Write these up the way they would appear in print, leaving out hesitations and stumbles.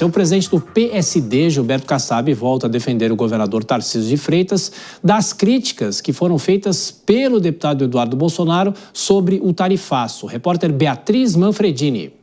O presidente do PSD, Gilberto Kassab, volta a defender o governador Tarcísio de Freitas das críticas que foram feitas pelo deputado Eduardo Bolsonaro sobre o tarifaço. Repórter Beatriz Manfredini.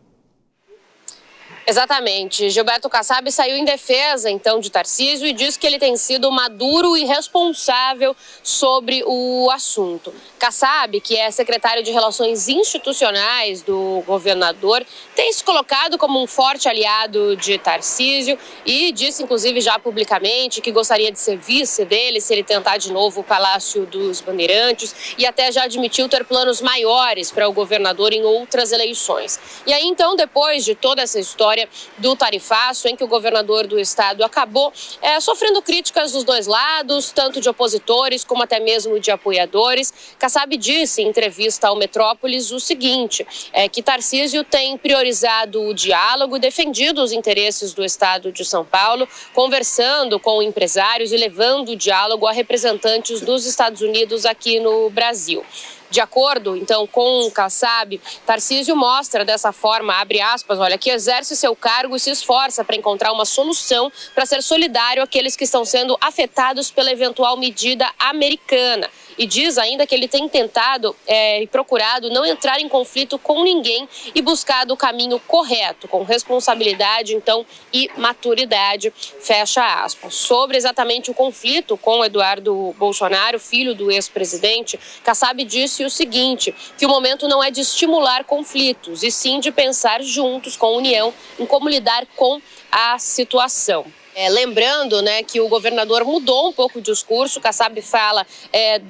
Exatamente. Gilberto Kassab saiu em defesa, então, de Tarcísio e diz que ele tem sido maduro e responsável sobre o assunto. Kassab, que é secretário de Relações Institucionais do governador, tem se colocado como um forte aliado de Tarcísio e disse, inclusive, já publicamente que gostaria de ser vice dele se ele tentar de novo o Palácio dos Bandeirantes e até já admitiu ter planos maiores para o governador em outras eleições. E aí, então, depois de toda essa história do tarifaço, em que o governador do estado acabou sofrendo críticas dos dois lados, tanto de opositores como até mesmo de apoiadores, Kassab disse em entrevista ao Metrópolis o seguinte, que Tarcísio tem priorizado o diálogo e defendido os interesses do estado de São Paulo, conversando com empresários e levando o diálogo a representantes dos Estados Unidos aqui no Brasil. De acordo, então, com Kassab, Tarcísio mostra dessa forma, abre aspas, olha, que exerce seu cargo e se esforça para encontrar uma solução para ser solidário àqueles que estão sendo afetados pela eventual medida americana. E diz ainda que ele tem tentado e procurado não entrar em conflito com ninguém e buscado o caminho correto, com responsabilidade, então, e maturidade, fecha aspas. Sobre exatamente o conflito com Eduardo Bolsonaro, filho do ex-presidente, Kassab disse o seguinte, que o momento não é de estimular conflitos, e sim de pensar juntos, com união, em como lidar com a situação. Lembrando, né, que o governador mudou um pouco o discurso, Kassab fala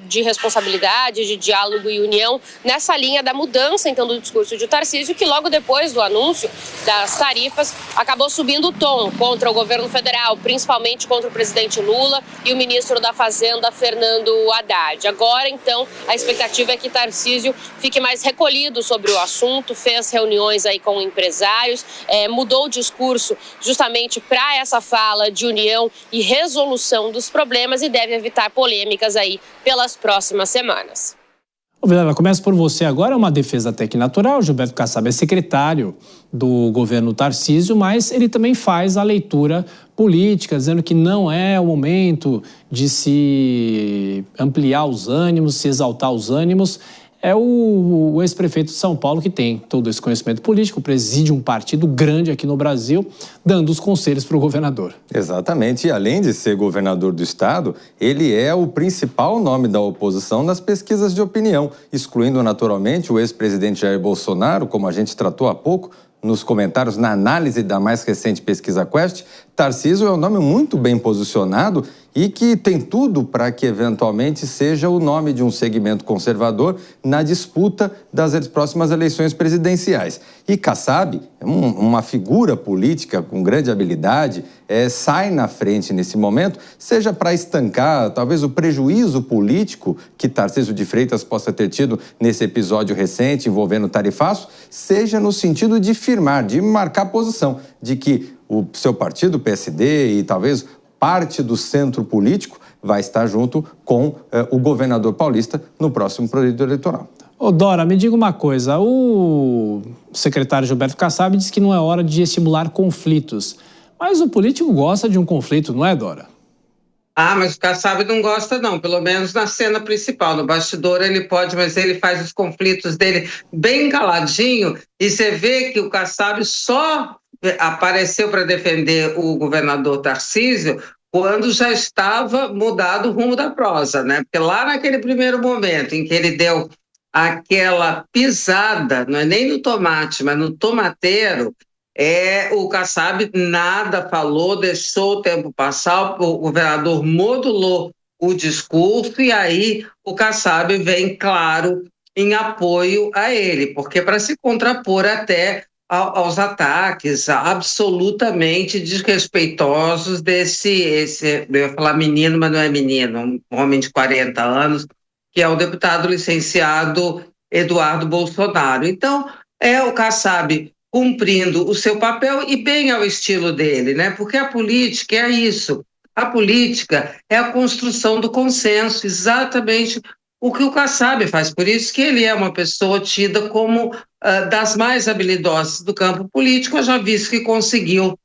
de responsabilidade, de diálogo e união, nessa linha da mudança, então, do discurso de Tarcísio, que logo depois do anúncio das tarifas, acabou subindo o tom contra o governo federal, principalmente contra o presidente Lula e o ministro da Fazenda, Fernando Haddad. Agora, então, a expectativa é que Tarcísio fique mais recolhido sobre o assunto, fez reuniões aí com empresários, mudou o discurso justamente para essa fala de união e resolução dos problemas e deve evitar polêmicas aí pelas próximas semanas. Vilela, começa por você agora, uma defesa até que natural. Gilberto Kassab é secretário do governo Tarcísio, mas ele também faz a leitura política, dizendo que não é o momento de se ampliar os ânimos, se exaltar os ânimos. É o ex-prefeito de São Paulo que tem todo esse conhecimento político, preside um partido grande aqui no Brasil, dando os conselhos para o governador. Exatamente, e além de ser governador do estado, ele é o principal nome da oposição nas pesquisas de opinião, excluindo naturalmente o ex-presidente Jair Bolsonaro, como a gente tratou há pouco, nos comentários, na análise da mais recente pesquisa Quest. Tarcísio é um nome muito bem posicionado e que tem tudo para que, eventualmente, seja o nome de um segmento conservador na disputa das próximas eleições presidenciais. E Kassab, uma figura política com grande habilidade, sai na frente nesse momento, seja para estancar, talvez, o prejuízo político que Tarcísio de Freitas possa ter tido nesse episódio recente envolvendo o tarifaço, seja no sentido de firmar, de marcar posição, de que o seu partido, o PSD, e talvez parte do centro político vai estar junto com o governador paulista no próximo período eleitoral. Ô Dora, me diga uma coisa, o secretário Gilberto Kassab disse que não é hora de estimular conflitos, mas o político gosta de um conflito, não é, Dora? Mas o Kassab não gosta não, pelo menos na cena principal, no bastidor ele pode, mas ele faz os conflitos dele bem caladinho, e você vê que o Kassab só apareceu para defender o governador Tarcísio quando já estava mudado o rumo da prosa, né? Porque lá naquele primeiro momento em que ele deu aquela pisada, não é nem no tomate, mas no tomateiro, o Kassab nada falou, deixou o tempo passar, o governador modulou o discurso e aí o Kassab vem, claro, em apoio a ele, porque para se contrapor até aos ataques absolutamente desrespeitosos eu ia falar menino, mas não é menino, um homem de 40 anos, que é o deputado licenciado Eduardo Bolsonaro. Então, o Kassab cumprindo o seu papel e bem ao estilo dele, né? Porque a política é isso. A política é a construção do consenso, exatamente o que o Kassab faz. Por isso que ele é uma pessoa tida como das mais habilidosas do campo político, já visto que conseguiu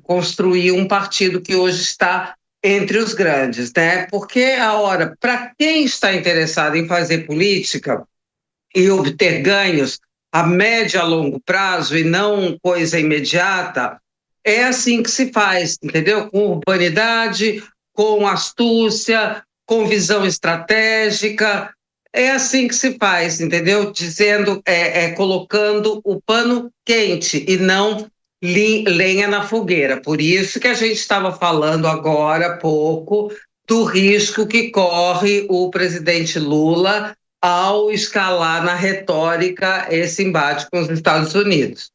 construir um partido que hoje está entre os grandes, né? Porque para quem está interessado em fazer política e obter ganhos a médio e a longo prazo e não coisa imediata, é assim que se faz, entendeu? Com urbanidade, com astúcia, com visão estratégica, é assim que se faz, entendeu? Dizendo, colocando o pano quente e não lenha na fogueira. Por isso que a gente estava falando agora há pouco do risco que corre o presidente Lula ao escalar na retórica esse embate com os Estados Unidos.